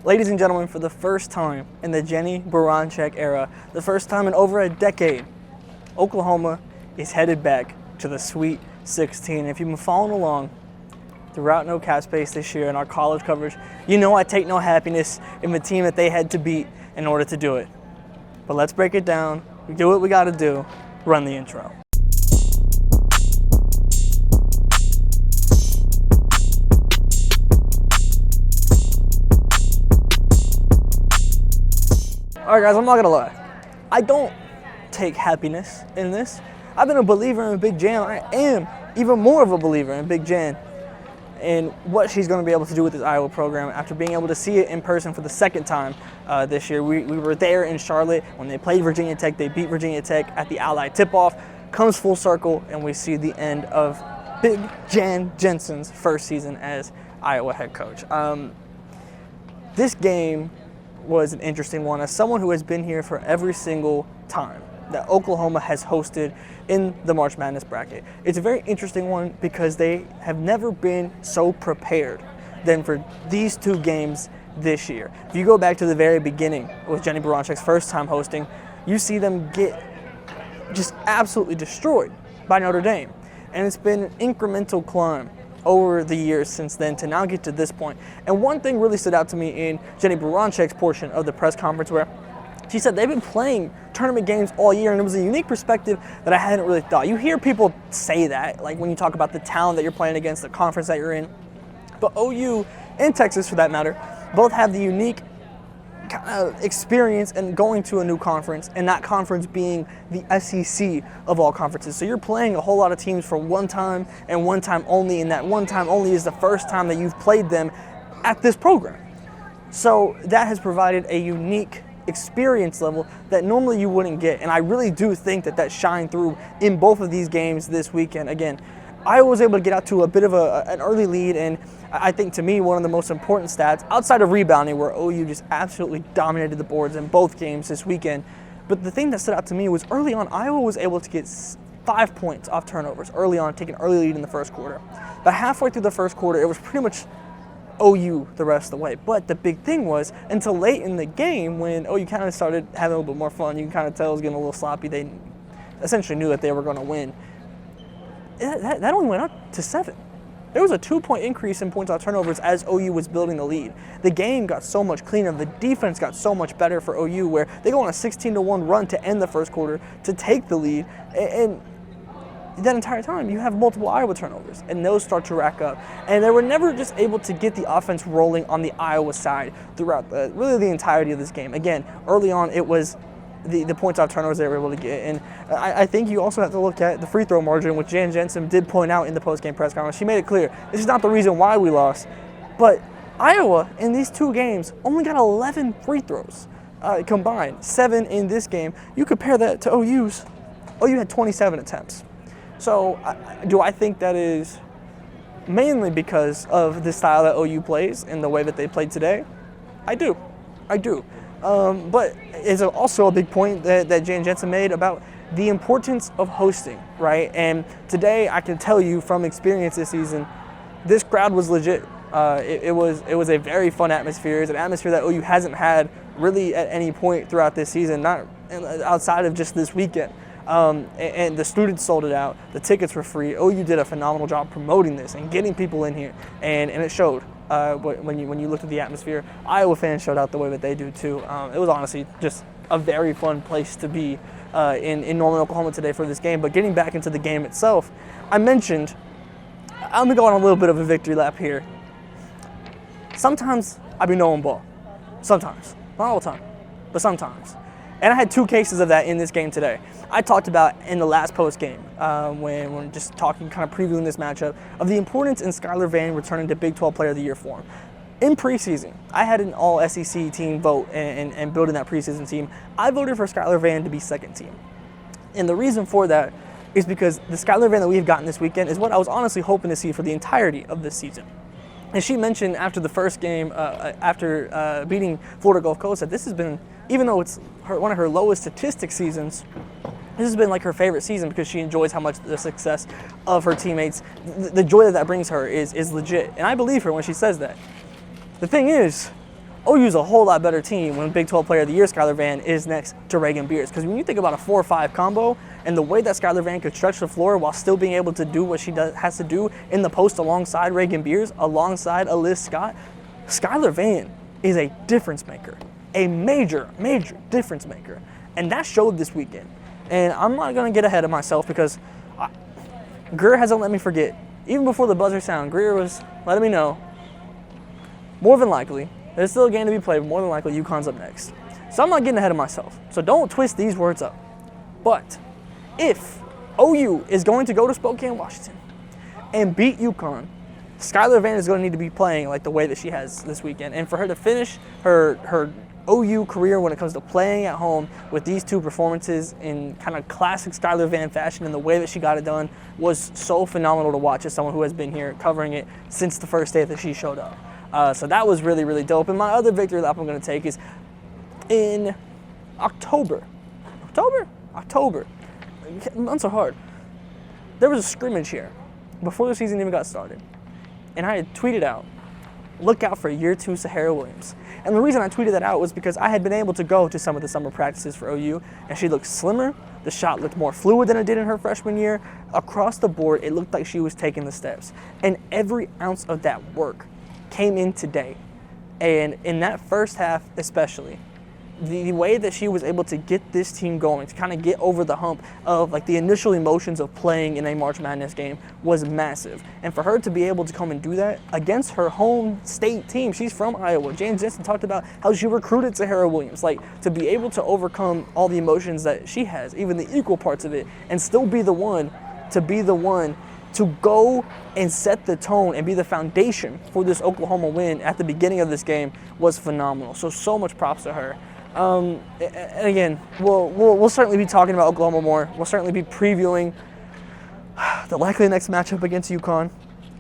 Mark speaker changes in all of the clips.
Speaker 1: Ladies and gentlemen, for the first time in the Jennie Baranczyk era, the first time in over a decade, Oklahoma is headed back to the Sweet 16. If you've been following along throughout No Cap Space this year in our college coverage, you know I take no happiness in the team that they had to beat in order to do it. But let's break it down. We do what we got to do. Run the intro. All right, guys, I'm not going to lie. I don't take happiness in this. I've been a believer in Big Jan. I am even more of a believer in Big Jan and what she's going to be able to do with this Iowa program after being able to see it in person for the second time this year. We were there in Charlotte when they played Virginia Tech. They beat Virginia Tech at the Allied tip-off. Comes full circle, and we see the end of Big Jan Jensen's first season as Iowa head coach. This game was an interesting one. As someone who has been here for every single time that Oklahoma has hosted in the March Madness bracket, it's a very interesting one because they have never been so prepared than for these two games this year. If you go back to the very beginning with Jennie Baranczyk's first time hosting, you see them get just absolutely destroyed by Notre Dame. And it's been an incremental climb over the years since then to now get to this point. And one thing really stood out to me in Jennie Baranczyk's portion of the press conference where she said they've been playing tournament games all year, and it was a unique perspective that I hadn't really thought. You hear people say that, like when you talk about the talent that you're playing against, the conference that you're in. But OU and Texas, for that matter, both have the unique kind of experience in going to a new conference, and that conference being the SEC of all conferences. So you're playing a whole lot of teams for one time and one time only, and that one time only is the first time that you've played them at this program. So that has provided a unique experience level that normally you wouldn't get, and I really do think that shined through in both of these games this weekend. Again, Iowa was able to get out to a bit of an early lead, and I think to me one of the most important stats, outside of rebounding where OU just absolutely dominated the boards in both games this weekend, but the thing that stood out to me was early on Iowa was able to get 5 points off turnovers early on, take an early lead in the first quarter. But halfway through the first quarter, it was pretty much OU the rest of the way. But the big thing was until late in the game when OU kind of started having a little bit more fun, you can kind of tell it was getting a little sloppy. They essentially knew that they were going to win. That only went up to 7. There was a 2-point increase in points off turnovers as OU was building the lead. The game got so much cleaner. The defense got so much better for OU where they go on a 16-1 run to end the first quarter to take the lead. And that entire time, you have multiple Iowa turnovers, and those start to rack up. And they were never just able to get the offense rolling on the Iowa side throughout really the entirety of this game. Again, early on, it was the points off turnovers they were able to get. And I think you also have to look at the free throw margin, which Jan Jensen did point out in the postgame press conference. She made it clear this is not the reason why we lost, but Iowa in these two games only got 11 free throws combined, 7 in this game. You compare that to OU's. OU had 27 attempts. So do I think that is mainly because of the style that OU plays and the way that they played today? I do. But it's also a big point that Jan Jensen made about the importance of hosting, right? And today I can tell you from experience this season, this crowd was legit. It was a very fun atmosphere. It's an atmosphere that OU hasn't had really at any point throughout this season, not outside of just this weekend. And the students sold it out. The tickets were free. OU did a phenomenal job promoting this and getting people in here, and it showed. When you looked at the atmosphere, Iowa fans showed out the way that they do too. It was honestly just a very fun place to be in Norman, Oklahoma today for this game. But getting back into the game itself, I mentioned I'm gonna go on a little bit of a victory lap here. Sometimes I be knowing ball. Sometimes, not all the time, but sometimes. And I had 2 cases of that in this game today. I talked about in the last post game when we're just talking, kind of previewing this matchup, of the importance in Skylar Vann returning to Big 12 Player of the Year form. In preseason, I had an all-SEC team vote and building that preseason team. I voted for Skylar Vann to be second team. And the reason for that is because the Skylar Vann that we've gotten this weekend is what I was honestly hoping to see for the entirety of this season. And she mentioned after the first game, after beating Florida Gulf Coast, that this has been, even though it's one of her lowest statistic seasons, this has been like her favorite season because she enjoys how much the success of her teammates, the joy that brings her is legit. And I believe her when she says that. The thing is, OU's a whole lot better team when Big 12 Player of the Year Skylar Vann is next to Reagan Beers. Because when you think about a 4-5 combo and the way that Skylar Vann could stretch the floor while still being able to do what she has to do in the post alongside Reagan Beers, alongside Liz Scott, Skylar Vann is a difference maker, a major, major difference maker. And that showed this weekend. And I'm not going to get ahead of myself because Greer hasn't let me forget. Even before the buzzer sound, Greer was letting me know, more than likely, there's still a game to be played, but more than likely UConn's up next. So I'm not getting ahead of myself. So don't twist these words up. But if OU is going to go to Spokane, Washington, and beat UConn, Skylar Vann is going to need to be playing like the way that she has this weekend. And for her to finish her OU career when it comes to playing at home with these two performances in kind of classic Skylar Vann fashion and the way that she got it done was so phenomenal to watch as someone who has been here covering it since the first day that she showed up. So that was really, really dope. And my other victory lap I'm going to take is in October. October. Months are hard. There was a scrimmage here before the season even got started. And I had tweeted out, look out for year 2 Sahara Williams. And the reason I tweeted that out was because I had been able to go to some of the summer practices for OU, and she looked slimmer. The shot looked more fluid than it did in her freshman year. Across the board, it looked like she was taking the steps. And every ounce of that work came in today. And in that first half especially, the way that she was able to get this team going, to kind of get over the hump of like the initial emotions of playing in a March Madness game was massive. And for her to be able to come and do that against her home state team, she's from Iowa. Jan Jensen talked about how she recruited Sahara Williams. Like, to be able to overcome all the emotions that she has, even the equal parts of it, and still be the one to go and set the tone and be the foundation for this Oklahoma win at the beginning of this game was phenomenal. So much props to her. And again, we'll certainly be talking about Oklahoma more. We'll certainly be previewing the likely next matchup against UConn.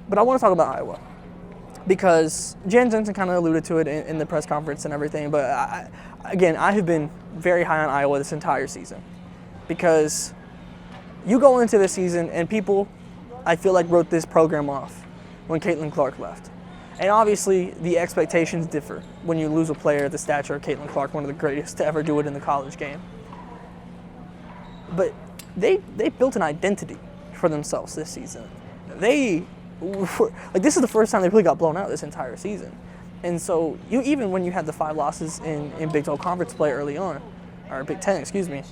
Speaker 1: But I want to talk about Iowa because Jan Jensen kind of alluded to it in the press conference and everything. But I have been very high on Iowa this entire season because you go into this season and people, I feel like, wrote this program off when Caitlin Clark left. And obviously, the expectations differ when you lose a player of the stature of Caitlin Clark, one of the greatest to ever do it in the college game. But they built an identity for themselves this season. This is the first time they really got blown out this entire season. And so, even when you had the 5 losses in Big 12 conference play early on, or Big 10, excuse me,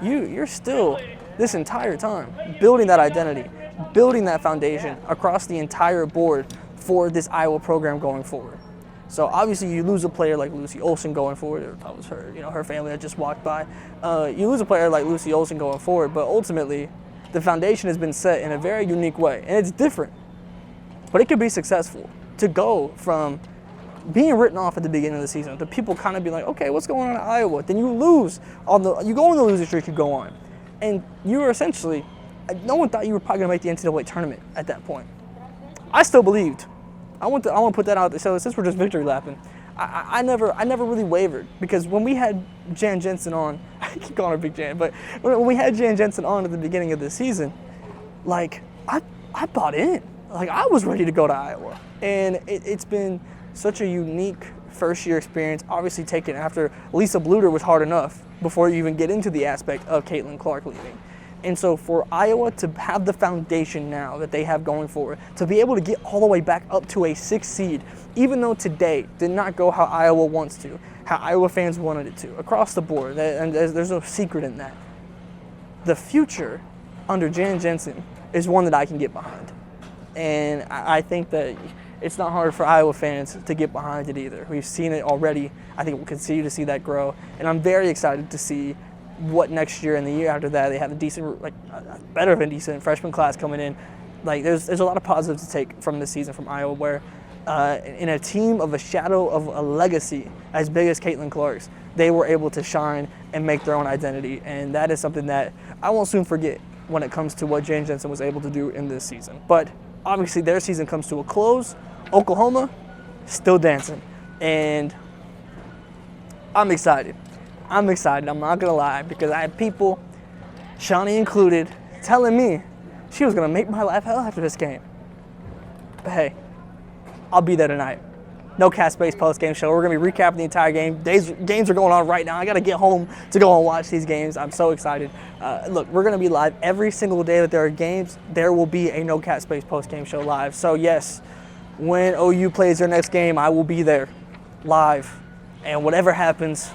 Speaker 1: you're still, this entire time, building that identity, building that foundation across the entire board for this Iowa program going forward. So obviously you lose a player like Lucy Olsen going forward. That was her, her family that just walked by. You lose a player like Lucy Olsen going forward, but ultimately the foundation has been set in a very unique way, and it's different. But it could be successful to go from being written off at the beginning of the season, to people kind of be like, okay, what's going on at Iowa? Then you go on the losing streak, you go on. And you were essentially, no one thought you were probably going to make the NCAA tournament at that point. I still believed. I want to put that out there. So since we're just victory lapping, I never really wavered, because when we had Jan Jensen on, I keep calling her Big Jan, but when we had Jan Jensen on at the beginning of the season, like I bought in. Like, I was ready to go to Iowa, and it's been such a unique first year experience. Obviously, taken after Lisa Bluter was hard enough before you even get into the aspect of Caitlin Clark leaving. And so for Iowa to have the foundation now that they have going forward, to be able to get all the way back up to a 6th seed, even though today did not go how Iowa wants to, how Iowa fans wanted it to, across the board, and there's no secret in that. The future under Jan Jensen is one that I can get behind. And I think that it's not hard for Iowa fans to get behind it either. We've seen it already. I think we'll continue to see that grow. And I'm very excited to see what next year and the year after that, they have a decent, better than decent freshman class coming in. Like, there's a lot of positives to take from this season from Iowa, where in a team of a shadow of a legacy as big as Caitlin Clark's, they were able to shine and make their own identity. And that is something that I won't soon forget when it comes to what Jan Jensen was able to do in this season. But obviously their season comes to a close. Oklahoma, still dancing. And I'm excited. I'm not going to lie, because I had people, Shawnee included, telling me she was going to make my life hell after this game. But hey, I'll be there tonight. No Cat Space post-game show. We're going to be recapping the entire game. Games are going on right now. I got to get home to go and watch these games. I'm so excited. Look, we're going to be live every single day that there are games. There will be a No Cat Space post-game show live. So, yes, when OU plays their next game, I will be there live. And whatever happens,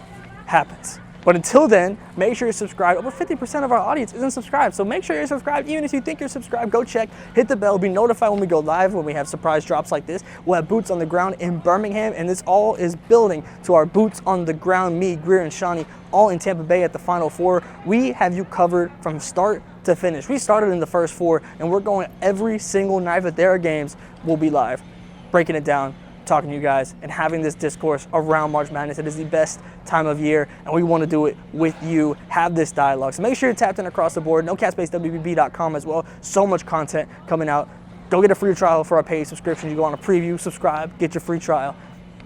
Speaker 1: happens. But until then, make sure you're subscribed. Over 50% of our audience isn't subscribed, so make sure you're subscribed. Even if you think you're subscribed, go check, hit the bell, be notified when we go live, when we have surprise drops like this. We'll have boots on the ground in Birmingham, and this all is building to our boots on the ground, me, Greer, and Shawnee, all in Tampa Bay at the Final Four. We have you covered from start to finish. We started in the first four, and we're going every single night that there are games. We'll be live, breaking it down, talking to you guys, and having this discourse around March Madness. It is the best time of year, and we want to do it with you, have this dialogue. So make sure you're tapped in across the board, NoCatSpaceWBB.com as well. So much content coming out. Go get a free trial for our paid subscription. You go on a preview, subscribe, get your free trial.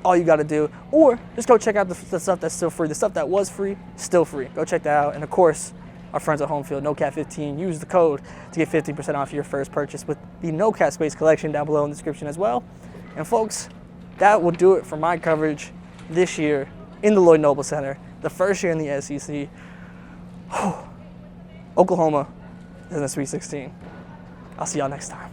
Speaker 1: All you got to do. Or just go check out the stuff that's still free. The stuff that was free, still free. Go check that out. And of course, our friends at Home Field, NoCat15. Use the code to get 50% off your first purchase with the No Cat Space collection down below in the description as well. And folks, that will do it for my coverage this year in the Lloyd Noble Center, the first year in the SEC. Oklahoma is in the Sweet 16. I'll see y'all next time.